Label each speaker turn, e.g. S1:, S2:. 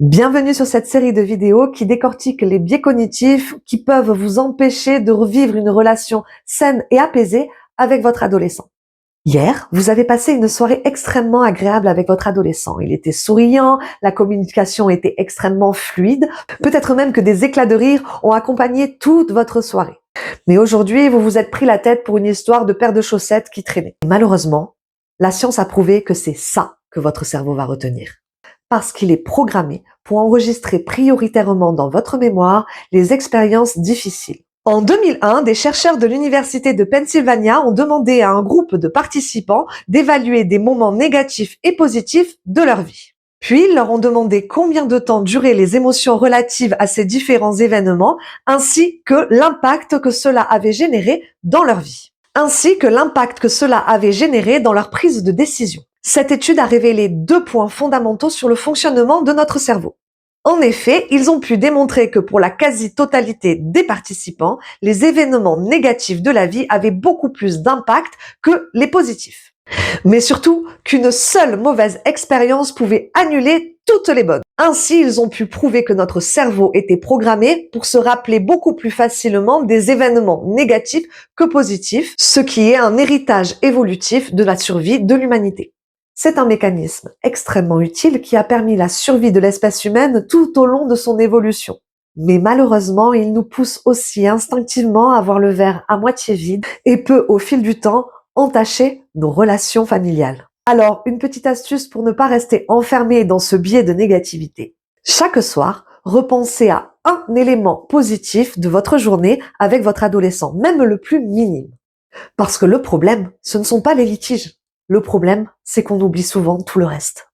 S1: Bienvenue sur cette série de vidéos qui décortique les biais cognitifs qui peuvent vous empêcher de revivre une relation saine et apaisée avec votre adolescent. Hier, vous avez passé une soirée extrêmement agréable avec votre adolescent. Il était souriant, la communication était extrêmement fluide, peut-être même que des éclats de rire ont accompagné toute votre soirée. Mais aujourd'hui, vous vous êtes pris la tête pour une histoire de paire de chaussettes qui traînait. Et malheureusement, la science a prouvé que c'est ça que votre cerveau va retenir. Parce qu'il est programmé pour enregistrer prioritairement dans votre mémoire les expériences difficiles. En 2001, des chercheurs de l'Université de Pennsylvania ont demandé à un groupe de participants d'évaluer des moments négatifs et positifs de leur vie. Puis, ils leur ont demandé combien de temps duraient les émotions relatives à ces différents événements, ainsi que l'impact que cela avait généré dans leur vie, ainsi que l'impact que cela avait généré dans leur prise de décision. Cette étude a révélé 2 points fondamentaux sur le fonctionnement de notre cerveau. En effet, ils ont pu démontrer que pour la quasi-totalité des participants, les événements négatifs de la vie avaient beaucoup plus d'impact que les positifs. Mais surtout, qu'une seule mauvaise expérience pouvait annuler toutes les bonnes. Ainsi, ils ont pu prouver que notre cerveau était programmé pour se rappeler beaucoup plus facilement des événements négatifs que positifs, ce qui est un héritage évolutif de la survie de l'humanité. C'est un mécanisme extrêmement utile qui a permis la survie de l'espèce humaine tout au long de son évolution. Mais malheureusement, il nous pousse aussi instinctivement à voir le verre à moitié vide et peut, au fil du temps, entacher nos relations familiales. Alors, une petite astuce pour ne pas rester enfermé dans ce biais de négativité. Chaque soir, repensez à un élément positif de votre journée avec votre adolescent, même le plus minime. Parce que le problème, ce ne sont pas les litiges. Le problème, c'est qu'on oublie souvent tout le reste.